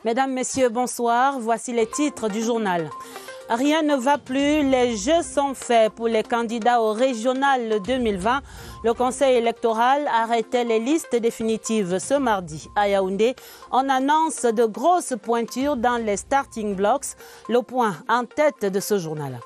Mesdames, Messieurs, bonsoir. Voici les titres du journal. Rien ne va plus, les jeux sont faits pour les candidats au régional 2020. Le Conseil électoral arrêtait les listes définitives ce mardi à Yaoundé. On annonce de grosses pointures dans les starting blocks. Le point en tête de ce journal.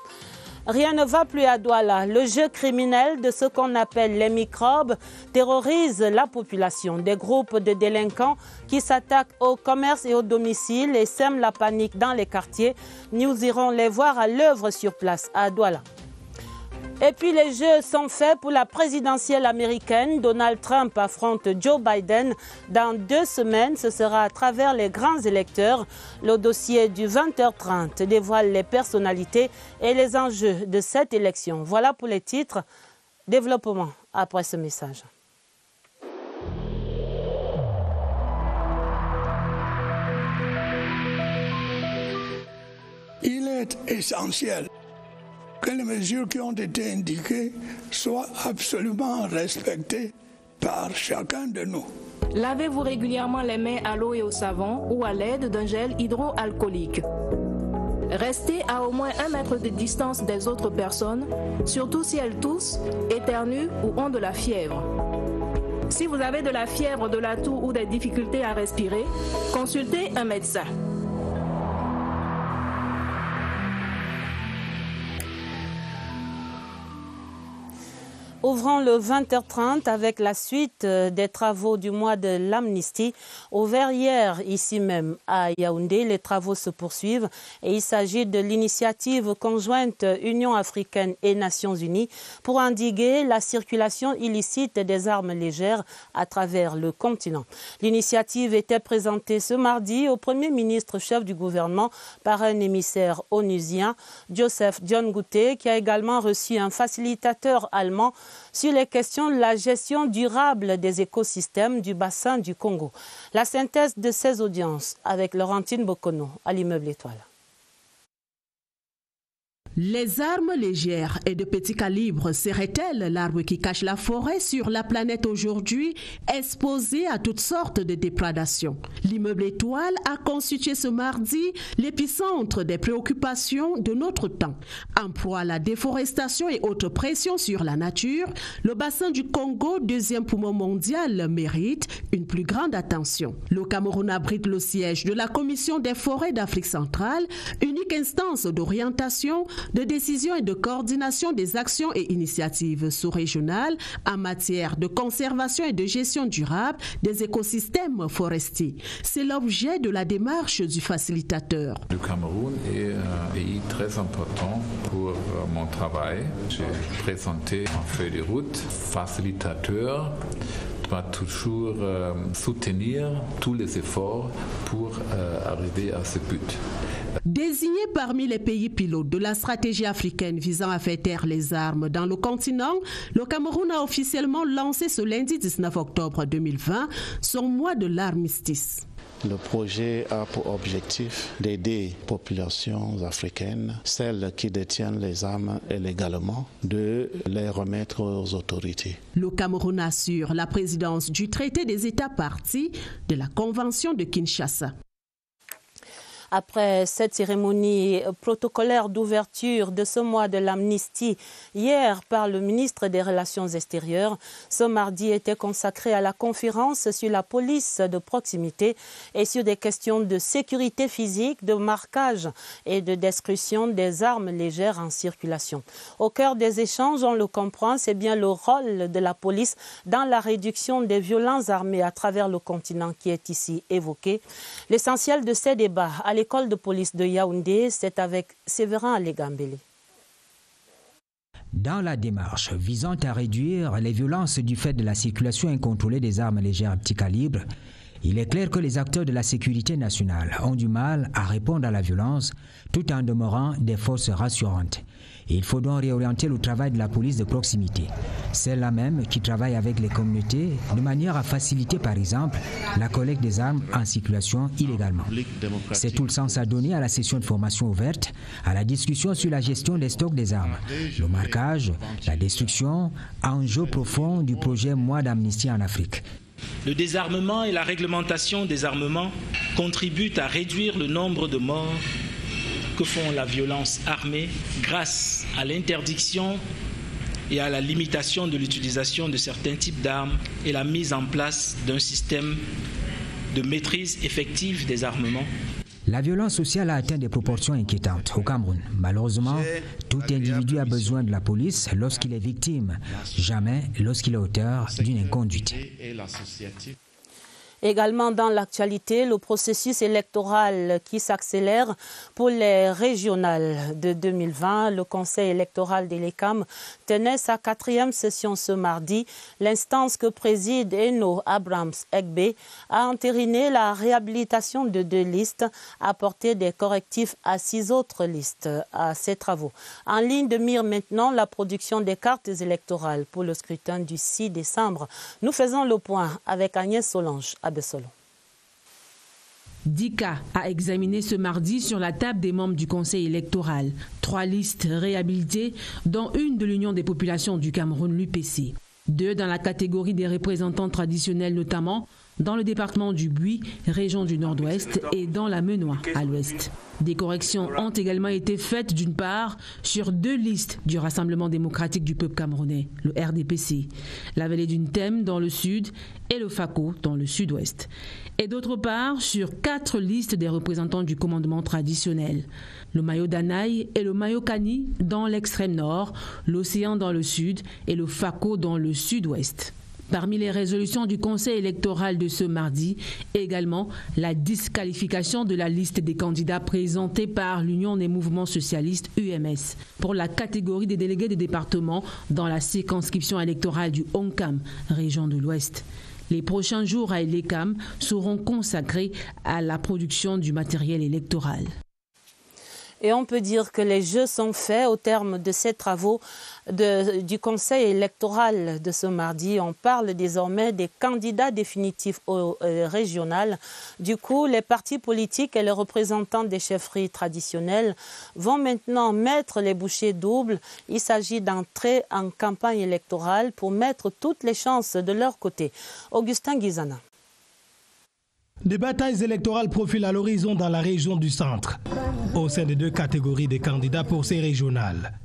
Rien ne va plus à Douala. Le jeu criminel de ce qu'on appelle les microbes terrorise la population. Des groupes de délinquants qui s'attaquent au commerce et au domicile et sèment la panique dans les quartiers. Nous irons les voir à l'œuvre sur place à Douala. Et puis les jeux sont faits pour la présidentielle américaine. Donald Trump affronte Joe Biden dans 2 semaines. Ce sera à travers les grands électeurs. Le dossier du 20h30 dévoile les personnalités et les enjeux de cette élection. Voilà pour les titres. Développement après ce message. Il est essentiel que les mesures qui ont été indiquées soient absolument respectées par chacun de nous. Lavez-vous régulièrement les mains à l'eau et au savon ou à l'aide d'un gel hydroalcoolique. Restez à au moins 1 mètre de distance des autres personnes, surtout si elles toussent, éternuent ou ont de la fièvre. Si vous avez de la fièvre, de la toux ou des difficultés à respirer, consultez un médecin. Ouvrons le 20h30 avec la suite des travaux du mois de l'amnistie. Ouvert hier, ici même à Yaoundé, les travaux se poursuivent et il s'agit de l'initiative conjointe Union africaine et Nations unies pour endiguer la circulation illicite des armes légères à travers le continent. L'initiative était présentée ce mardi au Premier ministre chef du gouvernement par un émissaire onusien, Joseph John Gouté, qui a également reçu un facilitateur allemand sur les questions de la gestion durable des écosystèmes du bassin du Congo. La synthèse de ces audiences avec Laurentine Bokono à l'immeuble Étoile. Les armes légères et de petit calibre seraient-elles l'arbre qui cache la forêt sur la planète aujourd'hui, exposée à toutes sortes de déprédations? L'immeuble Étoile a constitué ce mardi l'épicentre des préoccupations de notre temps. En proie à la déforestation et haute pression sur la nature, le bassin du Congo, 2e poumon mondial, mérite une plus grande attention. Le Cameroun abrite le siège de la Commission des forêts d'Afrique centrale, unique instance d'orientation, de décision et de coordination des actions et initiatives sous-régionales en matière de conservation et de gestion durable des écosystèmes forestiers. C'est l'objet de la démarche du facilitateur. Le Cameroun est un pays très important pour mon travail. J'ai présenté en feuille de route. Facilitateur doit toujours soutenir tous les efforts pour arriver à ce but. Désigné parmi les pays pilotes de la stratégie africaine visant à faire taire les armes dans le continent, le Cameroun a officiellement lancé ce lundi 19 octobre 2020 son mois de l'armistice. Le projet a pour objectif d'aider les populations africaines, celles qui détiennent les armes illégalement, de les remettre aux autorités. Le Cameroun assure la présidence du traité des États parties de la Convention de Kinshasa. Après cette cérémonie protocolaire d'ouverture de ce mois de l'amnistie hier par le ministre des Relations extérieures, ce mardi était consacré à la conférence sur la police de proximité et sur des questions de sécurité physique, de marquage et de destruction des armes légères en circulation. Au cœur des échanges, on le comprend, c'est bien le rôle de la police dans la réduction des violences armées à travers le continent qui est ici évoqué. L'essentiel de ces débats à l'école de police de Yaoundé, c'est avec Séverin Alégambélé. Dans la démarche visant à réduire les violences du fait de la circulation incontrôlée des armes légères à petit calibre, il est clair que les acteurs de la sécurité nationale ont du mal à répondre à la violence tout en demeurant des forces rassurantes. Il faut donc réorienter le travail de la police de proximité, celle-là même qui travaille avec les communautés de manière à faciliter par exemple la collecte des armes en circulation illégalement. C'est tout le sens à donner à la session de formation ouverte, à la discussion sur la gestion des stocks des armes, le marquage, la destruction, enjeu profond du projet Mois d'amnistie en Afrique. Le désarmement et la réglementation des armements contribuent à réduire le nombre de morts que font la violence armée grâce à l'interdiction et à la limitation de l'utilisation de certains types d'armes et la mise en place d'un système de maîtrise effective des armements. La violence sociale a atteint des proportions inquiétantes au Cameroun. Malheureusement, tout individu a besoin de la police lorsqu'il est victime, jamais lorsqu'il est auteur d'une inconduite. Également dans l'actualité, le processus électoral qui s'accélère pour les régionales de 2020. Le Conseil électoral de l'ECAM tenait sa 4e session ce mardi. L'instance que préside Eno Abrams-Egbe a entériné la réhabilitation de 2 listes, apporté des correctifs à 6 autres listes à ces travaux. En ligne de mire maintenant la production des cartes électorales pour le scrutin du 6 décembre. Nous faisons le point avec Agnès Solange. DICA a examiné ce mardi sur la table des membres du Conseil électoral 3 listes réhabilitées, dont une de l'Union des populations du Cameroun, l'UPC. 2 dans la catégorie des représentants traditionnels, notamment dans le département du Buy, région du Nord-Ouest, et dans la Menois, à l'Ouest. Des corrections ont également été faites d'une part sur 2 listes du Rassemblement démocratique du peuple camerounais, le RDPC, la vallée d'une Thème dans le sud et le FACO dans le sud-ouest. Et d'autre part sur 4 listes des représentants du commandement traditionnel, le Mayo Danaï et le Mayo Kani dans l'extrême nord, l'Océan dans le sud et le FACO dans le sud-ouest. Parmi les résolutions du Conseil électoral de ce mardi, également la disqualification de la liste des candidats présentés par l'Union des mouvements socialistes UMS pour la catégorie des délégués des départements dans la circonscription électorale du Onkam, région de l'Ouest. Les prochains jours à l'ECAM seront consacrés à la production du matériel électoral. Et on peut dire que les jeux sont faits au terme de ces travaux du Conseil électoral de ce mardi. On parle désormais des candidats définitifs au régional. Du coup, les partis politiques et les représentants des chefferies traditionnelles vont maintenant mettre les bouchées doubles. Il s'agit d'entrer en campagne électorale pour mettre toutes les chances de leur côté. Augustin Guizana. Des batailles électorales profilent à l'horizon dans la région du centre, au sein des 2 catégories des candidats pour ces régionales.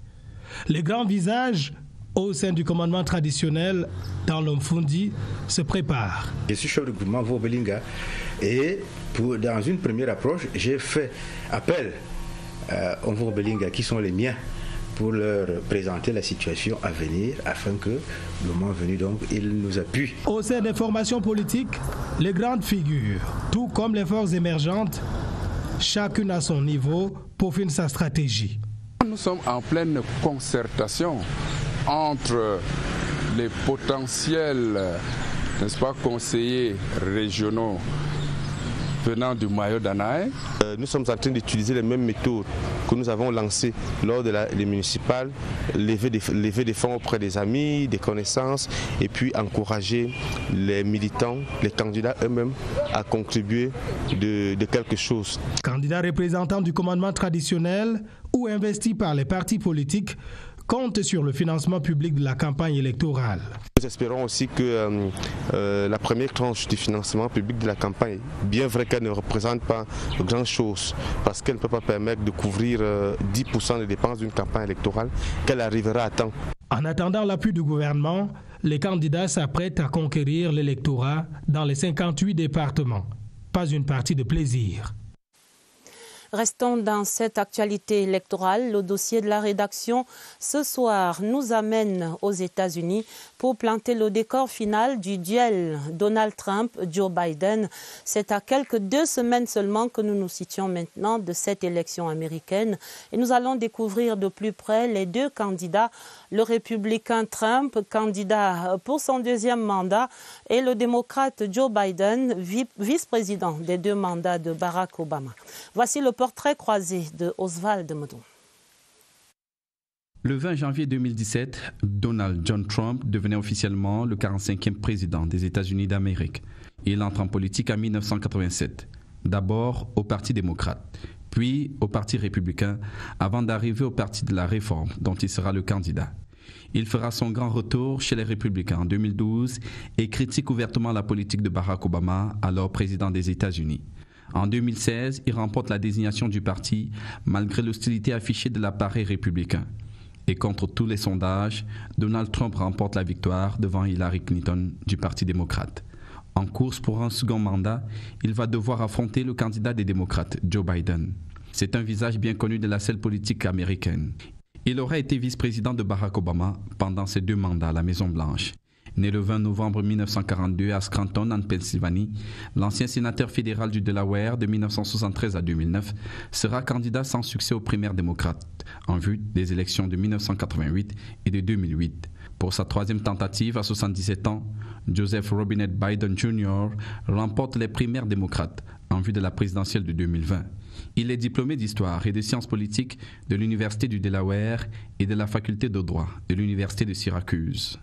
Les grands visages au sein du commandement traditionnel dans l'Omfundi se préparent. Je suis chef du groupement Vobelinga et dans une première approche, j'ai fait appel aux Vobelinga qui sont les miens pour leur présenter la situation à venir afin que le moment venu, donc, ils nous appuient. Au sein des formations politiques, les grandes figures, tout comme les forces émergentes, chacune à son niveau peaufine sa stratégie. Nous sommes en pleine concertation entre les potentiels, n'est-ce pas, conseillers régionaux venant du Mayo Danaï. Nous sommes en train d'utiliser les mêmes méthodes que nous avons lancées lors des municipales, lever des fonds auprès des amis, des connaissances, et puis encourager les militants, les candidats eux-mêmes à contribuer de quelque chose. Candidats représentants du commandement traditionnel ou investis par les partis politiques compte sur le financement public de la campagne électorale. Nous espérons aussi que la première tranche du financement public de la campagne, bien vrai qu'elle ne représente pas grand-chose, parce qu'elle ne peut pas permettre de couvrir 10% des dépenses d'une campagne électorale, qu'elle arrivera à temps. En attendant l'appui du gouvernement, les candidats s'apprêtent à conquérir l'électorat dans les 58 départements. Pas une partie de plaisir. Restons dans cette actualité électorale. Le dossier de la rédaction ce soir nous amène aux États-Unis pour planter le décor final du duel Donald Trump-Joe Biden. C'est à quelques 2 semaines seulement que nous nous situons maintenant de cette élection américaine et nous allons découvrir de plus près les 2 candidats, le républicain Trump, candidat pour son 2e mandat, et le démocrate Joe Biden, vice-président des 2 mandats de Barack Obama. Voici le portrait croisé de Oswald Modon. Le 20 janvier 2017, Donald John Trump devenait officiellement le 45e président des États-Unis d'Amérique. Il entre en politique en 1987, d'abord au Parti démocrate, puis au Parti républicain, avant d'arriver au Parti de la Réforme, dont il sera le candidat. Il fera son grand retour chez les Républicains en 2012 et critique ouvertement la politique de Barack Obama, alors président des États-Unis. En 2016, il remporte la désignation du parti malgré l'hostilité affichée de l'appareil républicain. Et contre tous les sondages, Donald Trump remporte la victoire devant Hillary Clinton du Parti démocrate. En course pour un second mandat, il va devoir affronter le candidat des démocrates, Joe Biden. C'est un visage bien connu de la scène politique américaine. Il aurait été vice-président de Barack Obama pendant ses 2 mandats à la Maison-Blanche. Né le 20 novembre 1942 à Scranton, en Pennsylvanie, l'ancien sénateur fédéral du Delaware de 1973 à 2009 sera candidat sans succès aux primaires démocrates en vue des élections de 1988 et de 2008. Pour sa 3e tentative à 77 ans, Joseph Robinette Biden Jr. remporte les primaires démocrates en vue de la présidentielle de 2020. Il est diplômé d'histoire et de sciences politiques de l'Université du Delaware et de la faculté de droit de l'Université de Syracuse.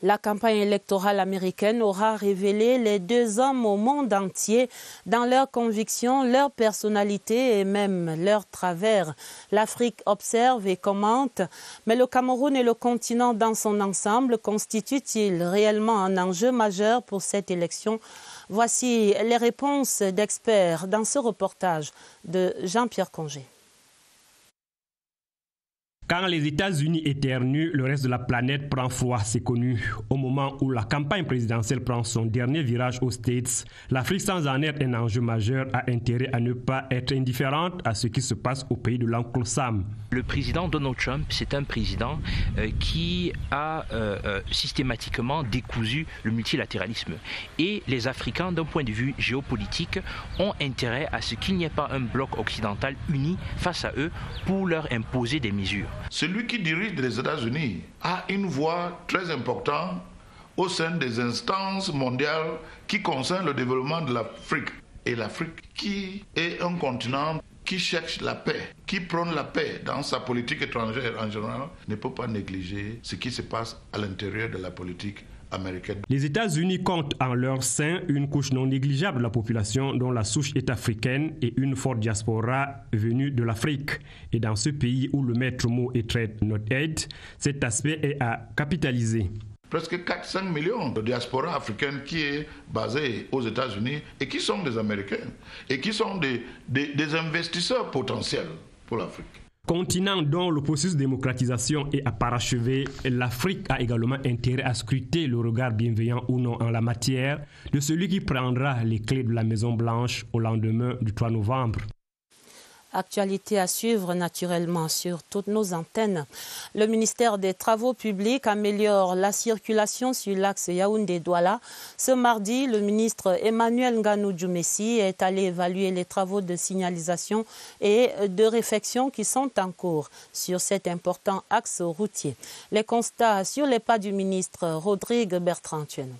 La campagne électorale américaine aura révélé les 2 hommes au monde entier dans leurs convictions, leur personnalité et même leurs travers. L'Afrique observe et commente, mais le Cameroun et le continent dans son ensemble constituent-ils réellement un enjeu majeur pour cette élection? Voici les réponses d'experts dans ce reportage de Jean-Pierre Congé. Quand les États-Unis éternuent, le reste de la planète prend froid, c'est connu. Au moment où la campagne présidentielle prend son dernier virage aux States, l'Afrique sans en être un enjeu majeur a intérêt à ne pas être indifférente à ce qui se passe au pays de l'oncle Sam. Le président Donald Trump, c'est un président qui a systématiquement décousu le multilatéralisme. Et les Africains, d'un point de vue géopolitique, ont intérêt à ce qu'il n'y ait pas un bloc occidental uni face à eux pour leur imposer des mesures. Celui qui dirige les États-Unis a une voix très importante au sein des instances mondiales qui concernent le développement de l'Afrique. Et l'Afrique, qui est un continent qui cherche la paix, qui prône la paix dans sa politique étrangère en général, ne peut pas négliger ce qui se passe à l'intérieur de la politique américaine. Les États-Unis comptent en leur sein une couche non négligeable de la population dont la souche est africaine et une forte diaspora venue de l'Afrique. Et dans ce pays où le maître mot est trade not aid, cet aspect est à capitaliser. Presque 4-5 millions de diaspora africaine qui est basée aux États-Unis et qui sont des Américains et qui sont des investisseurs potentiels pour l'Afrique. Continent dont le processus de démocratisation est à parachever, l'Afrique a également intérêt à scruter le regard bienveillant ou non en la matière de celui qui prendra les clés de la Maison-Blanche au lendemain du 3 novembre. Actualité à suivre naturellement sur toutes nos antennes. Le ministère des Travaux publics améliore la circulation sur l'axe Yaoundé-Douala. Ce mardi, le ministre Emmanuel Nganou Djoumessi est allé évaluer les travaux de signalisation et de réfection qui sont en cours sur cet important axe routier. Les constats sur les pas du ministre Rodrigue Bertrand-Tueno.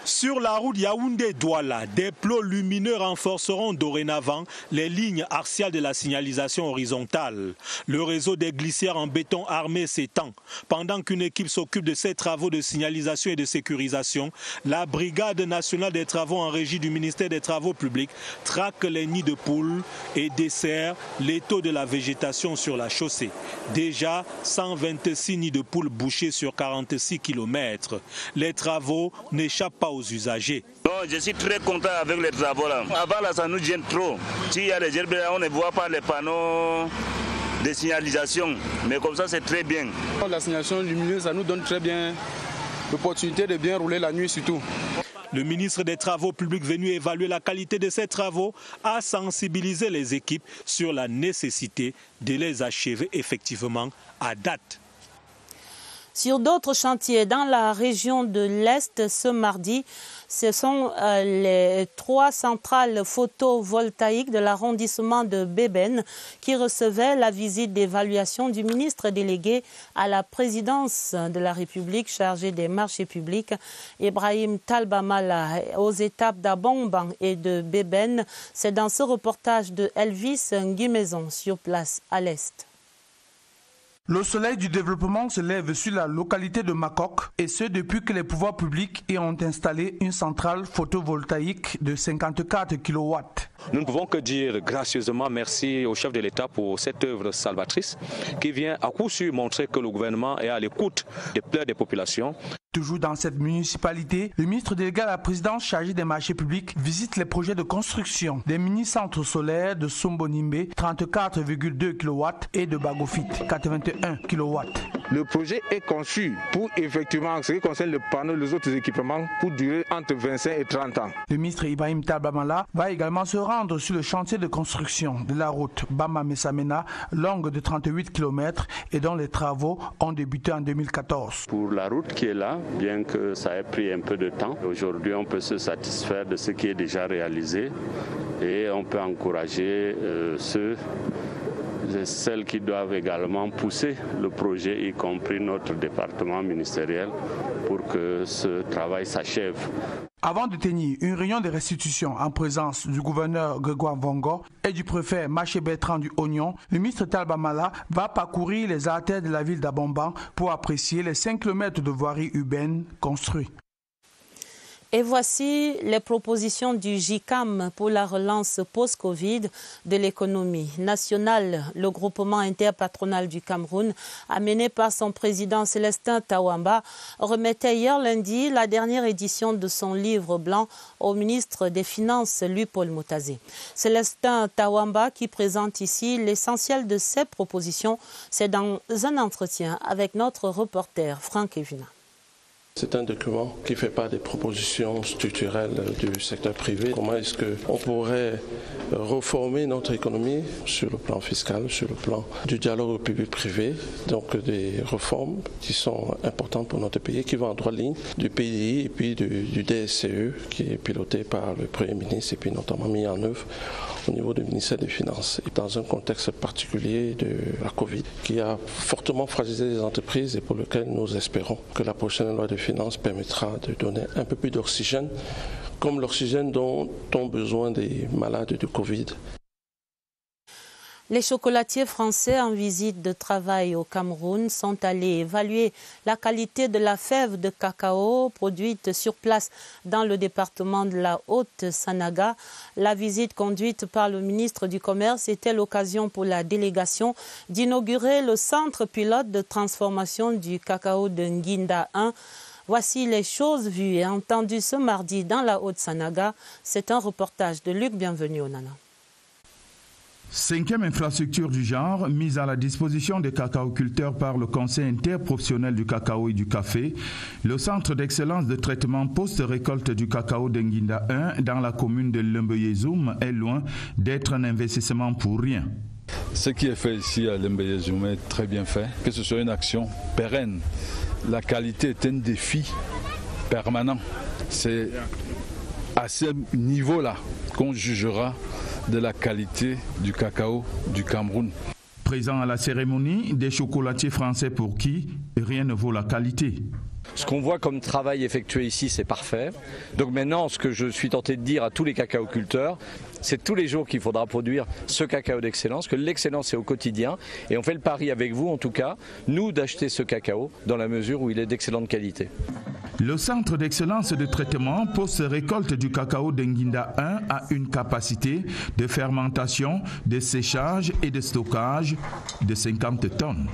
Sur la route Yaoundé-Douala, des plots lumineux renforceront dorénavant les lignes axiales de la signalisation horizontale. Le réseau des glissières en béton armé s'étend. Pendant qu'une équipe s'occupe de ces travaux de signalisation et de sécurisation, la Brigade nationale des travaux en régie du ministère des Travaux publics traque les nids de poules et dessert l'étau de la végétation sur la chaussée. Déjà, 126 nids de poules bouchés sur 46 km. Les travaux n'échappent pas aux usagers. Non, je suis très content avec les travaux là. Avant là, ça nous gêne trop. S'il y a les herbes, on ne voit pas les panneaux de signalisation. Mais comme ça, c'est très bien. La signalisation lumineuse, ça nous donne très bien l'opportunité de bien rouler la nuit surtout. Le ministre des Travaux publics venu évaluer la qualité de ces travaux a sensibilisé les équipes sur la nécessité de les achever effectivement à date. Sur d'autres chantiers dans la région de l'Est ce mardi, ce sont les 3 centrales photovoltaïques de l'arrondissement de Bébène qui recevaient la visite d'évaluation du ministre délégué à la présidence de la République chargé des marchés publics, Ibrahim Talbamala, aux étapes d'Abomban et de Bébène. C'est dans ce reportage de Elvis Nguimezon sur place à l'Est. Le soleil du développement se lève sur la localité de Makok, et ce depuis que les pouvoirs publics y ont installé une centrale photovoltaïque de 54 kW. Nous ne pouvons que dire gracieusement merci au chef de l'État pour cette œuvre salvatrice qui vient à coup sûr montrer que le gouvernement est à l'écoute des pleurs des populations. Toujours dans cette municipalité, le ministre délégué à la présidence chargé des marchés publics visite les projets de construction des mini-centres solaires de Sombonimbe, 34,2 kW, et de Bagofit, 81 kW. Le projet est conçu pour effectivement, en ce qui concerne le panneau et les autres équipements, pour durer entre 25 et 30 ans. Le ministre Ibrahim Tabamala va également se rendre sur le chantier de construction de la route Bama-Messamena, longue de 38 km et dont les travaux ont débuté en 2014. Pour la route qui est là, bien que ça ait pris un peu de temps, aujourd'hui on peut se satisfaire de ce qui est déjà réalisé et on peut encourager celles qui doivent également pousser le projet, y compris notre département ministériel, pour que ce travail s'achève. Avant de tenir une réunion de restitution en présence du gouverneur Grégoire Vongo et du préfet Maché Bertrand du Oignon, le ministre Talbamala va parcourir les artères de la ville d'Abomban pour apprécier les 5 km de voirie urbaine construits. Et voici les propositions du JICAM pour la relance post-Covid de l'économie nationale. Le groupement interpatronal du Cameroun, amené par son président Célestin Tawamba, remettait hier lundi la dernière édition de son livre blanc au ministre des Finances, Louis-Paul Motazé. Célestin Tawamba, qui présente ici l'essentiel de ses propositions, c'est dans un entretien avec notre reporter Franck Evina. C'est un document qui fait part des propositions structurelles du secteur privé. Comment est-ce qu'on pourrait reformer notre économie sur le plan fiscal, sur le plan du dialogue public-privé. Donc des réformes qui sont importantes pour notre pays, qui vont en droite ligne du PDI et puis du DSCE qui est piloté par le Premier ministre et puis notamment mis en œuvre au niveau du ministère des Finances. Et dans un contexte particulier de la Covid qui a fortement fragilisé les entreprises et pour lequel nous espérons que la prochaine loi de finances permettra de donner un peu plus d'oxygène, comme l'oxygène dont ont besoin des malades de Covid. Les chocolatiers français en visite de travail au Cameroun sont allés évaluer la qualité de la fève de cacao produite sur place dans le département de la Haute-Sanaga. La visite conduite par le ministre du Commerce était l'occasion pour la délégation d'inaugurer le centre pilote de transformation du cacao de Nginda 1. Voici les choses vues et entendues ce mardi dans la Haute-Sanaga. C'est un reportage de Luc Bienvenu au Nana. 5e infrastructure du genre mise à la disposition des cacaoculteurs par le Conseil interprofessionnel du cacao et du café, le centre d'excellence de traitement post-récolte du cacao d'Nginda 1 dans la commune de Lembeyezoum est loin d'être un investissement pour rien. Ce qui est fait ici à Lembeyezoum est très bien fait, que ce soit une action pérenne. La qualité est un défi permanent. C'est à ce niveau-là qu'on jugera de la qualité du cacao du Cameroun. Présent à la cérémonie, des chocolatiers français pour qui rien ne vaut la qualité. Ce qu'on voit comme travail effectué ici, c'est parfait. Donc maintenant, ce que je suis tenté de dire à tous les cacaoculteurs, c'est tous les jours qu'il faudra produire ce cacao d'excellence, que l'excellence est au quotidien. Et on fait le pari avec vous, en tout cas, nous, d'acheter ce cacao dans la mesure où il est d'excellente qualité. Le centre d'excellence de traitement post-récolte du cacao d'Nginda 1 a une capacité de fermentation, de séchage et de stockage de 50 tonnes.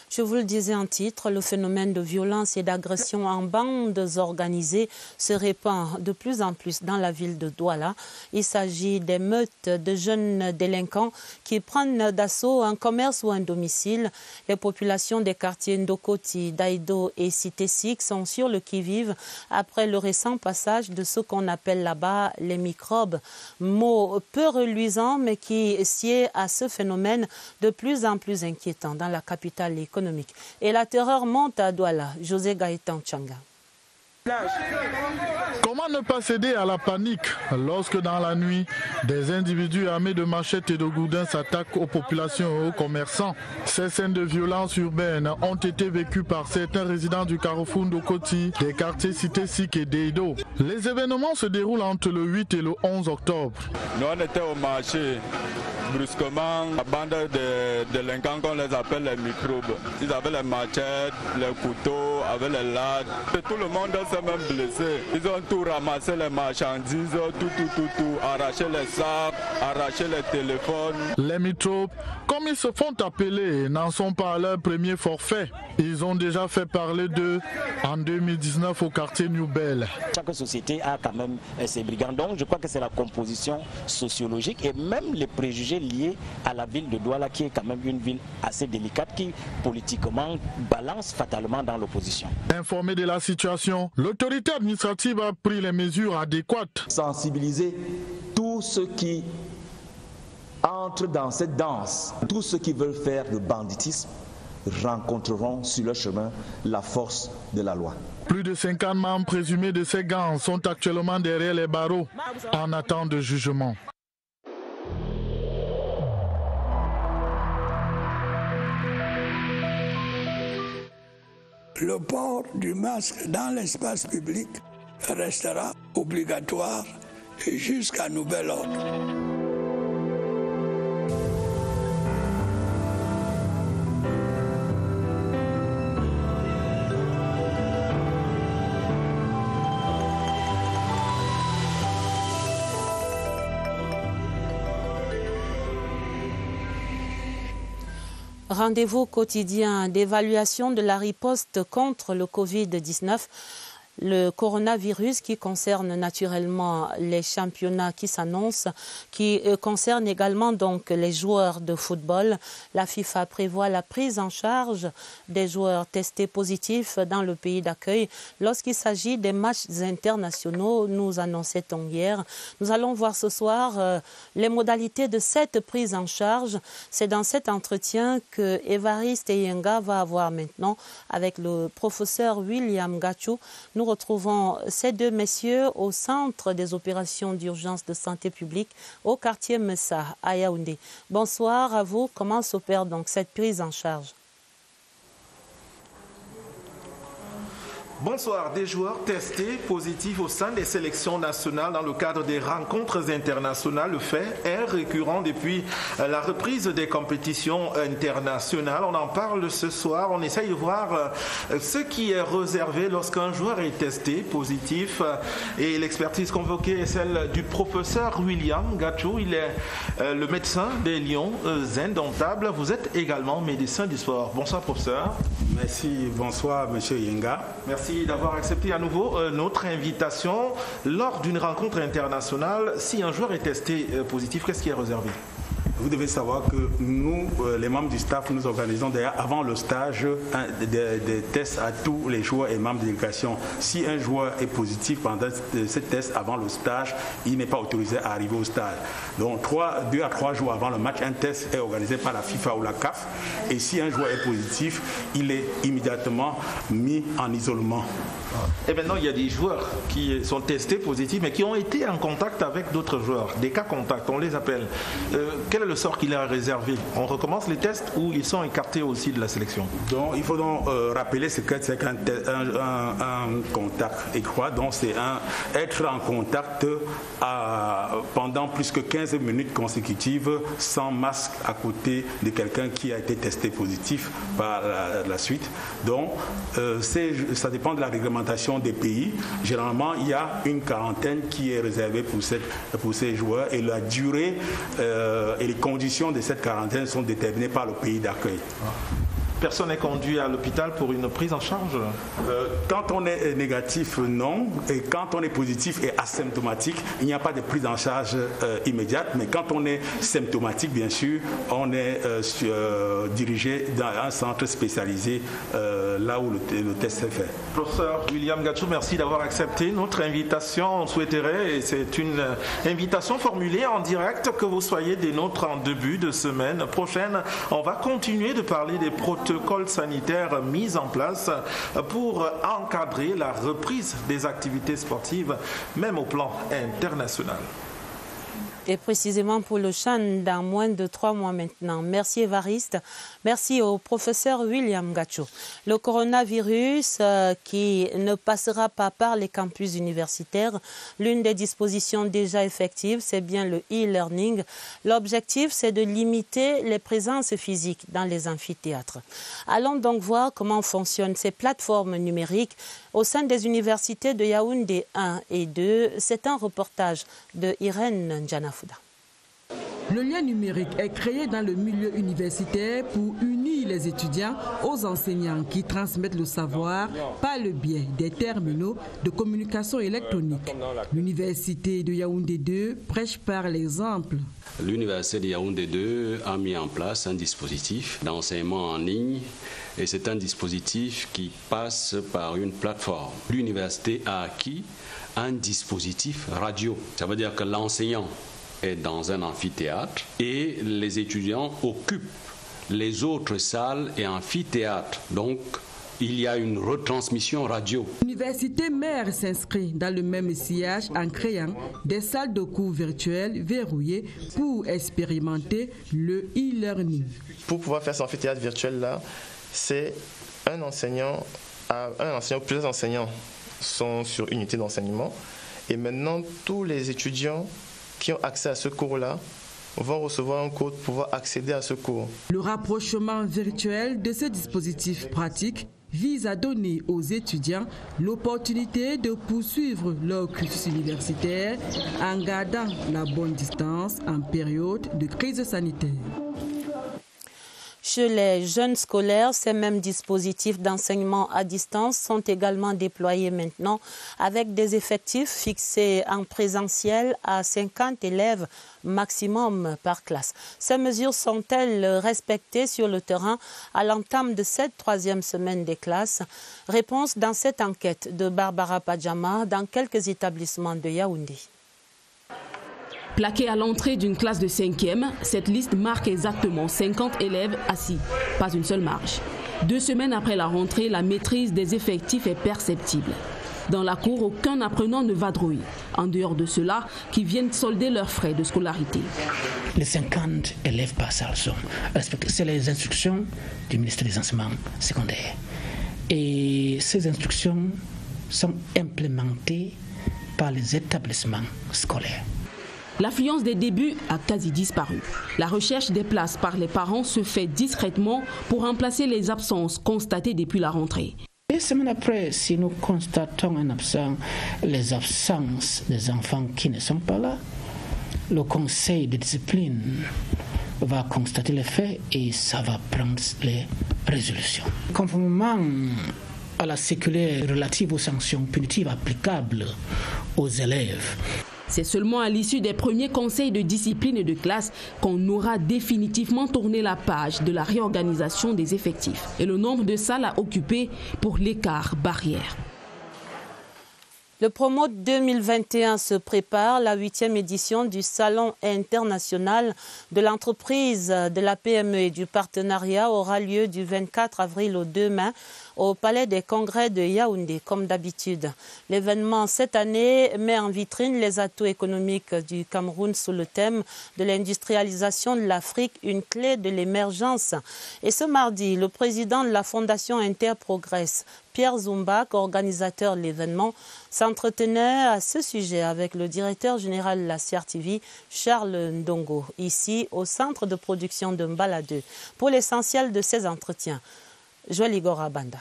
Je vous le disais en titre, le phénomène de violence et d'agression en bandes organisées se répand de plus en plus dans la ville de Douala. Il s'agit des meutes de jeunes délinquants qui prennent d'assaut un commerce ou un domicile. Les populations des quartiers Ndokoti, Daïdo et Cité Six sont sur le qui-vive après le récent passage de ce qu'on appelle là-bas les microbes. Mot peu reluisant mais qui sied à ce phénomène de plus en plus inquiétant dans la capitale économique. Et la terreur monte à Douala. José Gaëtan Tchanga. Comment ne pas céder à la panique lorsque dans la nuit, des individus armés de machettes et de goudins s'attaquent aux populations et aux commerçants? Ces scènes de violence urbaine ont été vécues par certains résidents du Carrefour Ndokoti, des quartiers Cité Sik et Deido. Les événements se déroulent entre le 8 et le 11 octobre. Nous on était au marché. Brusquement, la bande de délinquants qu'on les appelle les microbes. Ils avaient les machettes, les couteaux, avaient les lattes. Tout le monde s'est même blessé. Ils ont tout ramassé, les marchandises, tout, arraché les sacs, arraché les téléphones. Les microbes, comme ils se font appeler, n'en sont pas à leur premier forfait. Ils ont déjà fait parler d'eux en 2019 au quartier New Bell. Chaque société a quand même ses brigands. Donc je crois que c'est la composition sociologique et même les préjugés liés à la ville de Douala, qui est quand même une ville assez délicate, qui politiquement balance fatalement dans l'opposition. Informé de la situation, l'autorité administrative a pris les mesures adéquates. Sensibiliser tous ceux qui entrent dans cette danse, tous ceux qui veulent faire le banditisme, rencontreront sur leur chemin la force de la loi. Plus de 50 membres présumés de ces gangs sont actuellement derrière les barreaux en attente de jugement. Le port du masque dans l'espace public restera obligatoire jusqu'à nouvel ordre. Rendez-vous quotidien d'évaluation de la riposte contre le Covid-19. Le coronavirus qui concerne naturellement les championnats qui s'annoncent, qui concerne également donc les joueurs de football. La FIFA prévoit la prise en charge des joueurs testés positifs dans le pays d'accueil lorsqu'il s'agit des matchs internationaux, nous annonçait-on hier. Nous allons voir ce soir les modalités de cette prise en charge. C'est dans cet entretien que Évariste Eyenga va avoir maintenant avec le professeur William Gachou. Nous retrouvons ces deux messieurs au centre des opérations d'urgence de santé publique au quartier Messa à Yaoundé. Bonsoir à vous. Comment s'opère donc cette prise en charge? Bonsoir. Des joueurs testés positifs au sein des sélections nationales dans le cadre des rencontres internationales. Le fait est récurrent depuis la reprise des compétitions internationales. On en parle ce soir. On essaye de voir ce qui est réservé lorsqu'un joueur est testé positif. Et l'expertise convoquée est celle du professeur William Gachou. Il est le médecin des Lions indomptables. Vous êtes également médecin du sport. Bonsoir, professeur. Merci. Bonsoir, monsieur Yenga. Merci d'avoir accepté à nouveau notre invitation. Lors d'une rencontre internationale, si un joueur est testé positif, qu'est-ce qui est réservé? Vous devez savoir que nous, les membres du staff, nous organisons d'ailleurs avant le stage des tests à tous les joueurs et membres de délégation. Si un joueur est positif pendant ce test avant le stage, il n'est pas autorisé à arriver au stage. Donc 2 à 3 jours avant le match, un test est organisé par la FIFA ou la CAF. Et si un joueur est positif, il est immédiatement mis en isolement. Et maintenant, il y a des joueurs qui sont testés positifs, mais qui ont été en contact avec d'autres joueurs, des cas contacts, on les appelle. Quel est le sort qu'il a réservé? On recommence les tests ou ils sont écartés aussi de la sélection? Donc, il faut donc rappeler ce que c'est qu'un contact étroit. Donc, c'est être en contact pendant plus que 15 minutes consécutives sans masque à côté de quelqu'un qui a été testé positif par la suite. Donc, ça dépend de la réglementation des pays. Généralement, il y a une quarantaine qui est réservée pour ces joueurs et la durée et les conditions de cette quarantaine sont déterminées par le pays d'accueil. Personne n'est conduit à l'hôpital pour une prise en charge? Quand on est négatif, non. Et quand on est positif et asymptomatique, il n'y a pas de prise en charge immédiate. Mais quand on est symptomatique, bien sûr, on est dirigé dans un centre spécialisé là où le test est fait. Professeur William Gachou, merci d'avoir accepté notre invitation. On souhaiterait, et c'est une invitation formulée en direct, que vous soyez des nôtres en début de semaine prochaine. On va continuer de parler des protocoles sanitaires mis en place pour encadrer la reprise des activités sportives, même au plan international. Et précisément pour le CHAN dans moins de 3 mois maintenant. Merci Évariste, merci au professeur William Gachou. Le coronavirus qui ne passera pas par les campus universitaires, l'une des dispositions déjà effectives, c'est bien le e-learning. L'objectif, c'est de limiter les présences physiques dans les amphithéâtres. Allons donc voir comment fonctionnent ces plateformes numériques au sein des universités de Yaoundé 1 et 2. C'est un reportage de Irène Ndjanafouda. Le lien numérique est créé dans le milieu universitaire pour unir les étudiants aux enseignants qui transmettent le savoir par le biais des terminaux de communication électronique. L'université de Yaoundé 2 prêche par l'exemple. L'université de Yaoundé 2 a mis en place un dispositif d'enseignement en ligne et c'est un dispositif qui passe par une plateforme. L'université a acquis un dispositif radio. Ça veut dire que l'enseignant est dans un amphithéâtre et les étudiants occupent les autres salles et amphithéâtres. Donc, il y a une retransmission radio. L'université mère s'inscrit dans le même sillage en créant des salles de cours virtuelles verrouillées pour expérimenter le e-learning. Pour pouvoir faire cet amphithéâtre virtuel-là, c'est un enseignant, plusieurs enseignants sont sur une unité d'enseignement et maintenant tous les étudiants qui ont accès à ce cours-là vont recevoir un code pour pouvoir accéder à ce cours. Le rapprochement virtuel de ce dispositif pratique vise à donner aux étudiants l'opportunité de poursuivre leur cursus universitaire en gardant la bonne distance en période de crise sanitaire. Chez les jeunes scolaires, ces mêmes dispositifs d'enseignement à distance sont également déployés maintenant avec des effectifs fixés en présentiel à 50 élèves maximum par classe. Ces mesures sont-elles respectées sur le terrain à l'entame de cette 3e semaine des classes? Réponse dans cette enquête de Barbara Padjama dans quelques établissements de Yaoundé. Plaquée à l'entrée d'une classe de 5e, cette liste marque exactement 50 élèves assis, pas une seule marge. 2 semaines après la rentrée, la maîtrise des effectifs est perceptible. Dans la cour, aucun apprenant ne vadrouille, en dehors de ceux-là qui viennent solder leurs frais de scolarité. Les 50 élèves par salle sont respectés. C'est les instructions du ministère des Enseignements secondaires. Et ces instructions sont implémentées par les établissements scolaires. L'affluence des débuts a quasi disparu. La recherche des places par les parents se fait discrètement pour remplacer les absences constatées depuis la rentrée. 2 semaines après, si nous constatons les absences des enfants qui ne sont pas là, le conseil de discipline va constater les faits et ça va prendre les résolutions. Conformément à la circulaire relative aux sanctions punitives applicables aux élèves. C'est seulement à l'issue des premiers conseils de discipline et de classe qu'on aura définitivement tourné la page de la réorganisation des effectifs et le nombre de salles à occuper pour l'écart barrière. Le Promo 2021 se prépare. La 8e édition du Salon international de l'entreprise, de la PME et du partenariat aura lieu du 24 avril au 2 mai au Palais des Congrès de Yaoundé, comme d'habitude. L'événement cette année met en vitrine les atouts économiques du Cameroun sous le thème de l'industrialisation de l'Afrique, une clé de l'émergence. Et ce mardi, le président de la Fondation Interprogress, Pierre Zoumbak, organisateur de l'événement, s'entretenait à ce sujet avec le directeur général de la CRTV, Charles Ndongo, ici au centre de production de Mbala 2. Pour l'essentiel de ces entretiens, Joël Igor Abanda.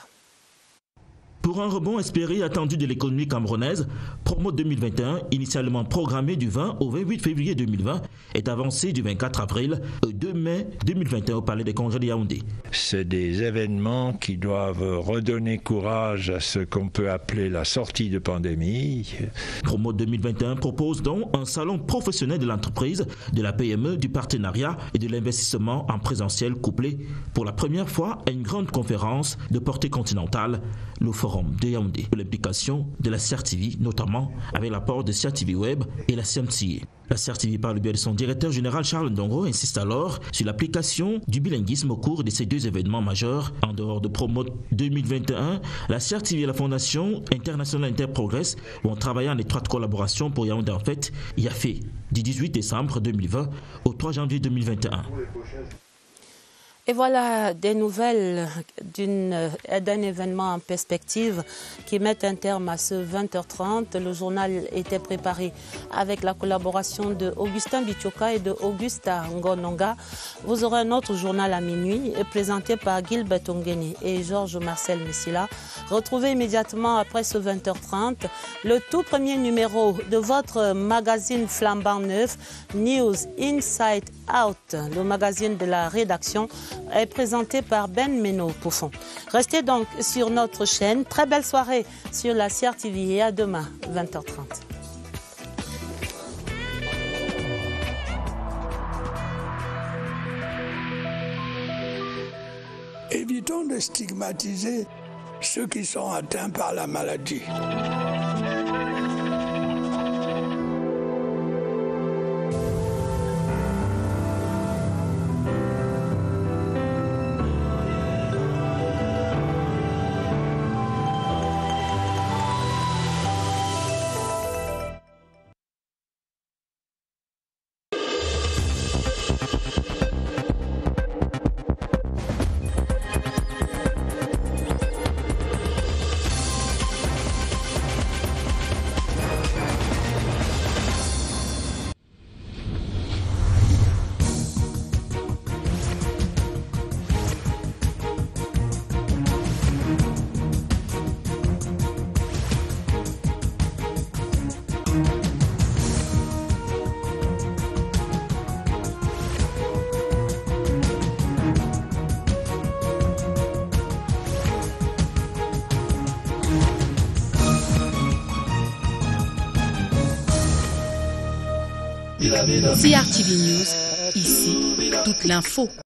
Pour un rebond espéré et attendu de l'économie camerounaise, Promo 2021, initialement programmé du 20 au 28 février 2020, est avancé du 24 avril au 2 mai 2021 au Palais des Congrès de Yaoundé. C'est des événements qui doivent redonner courage à ce qu'on peut appeler la sortie de pandémie. Promo 2021 propose donc un salon professionnel de l'entreprise, de la PME, du partenariat et de l'investissement en présentiel couplé pour la première fois à une grande conférence de portée continentale, le Forum forum de Yaoundé pour l'implication de la CRTV, notamment avec l'apport de CRTV Web et la CMCA. La CRTV, par le biais de son directeur général Charles Ndongo, insiste alors sur l'application du bilinguisme au cours de ces deux événements majeurs. En dehors de Promo 2021, la CRTV et la Fondation internationale Interprogress vont travailler en étroite collaboration pour Yaoundé en Fête, YAFE, du 18 décembre 2020 au 3 janvier 2021. Et voilà des nouvelles d'un événement en perspective qui met un terme à ce 20h30. Le journal était préparé avec la collaboration de Augustin Bichoka et de Augusta Ngononga. Vous aurez un autre journal à minuit présenté par Gilbert Ongeni et Georges Marcel Messila. Retrouvez immédiatement après ce 20h30 le tout premier numéro de votre magazine flambant neuf, News Inside Out, le magazine de la rédaction est présenté par Ben Meno Poufon. Restez donc sur notre chaîne. Très belle soirée sur la CRTV et à demain, 20h30. Évitons de stigmatiser ceux qui sont atteints par la maladie. CRTV News, ici, toute l'info.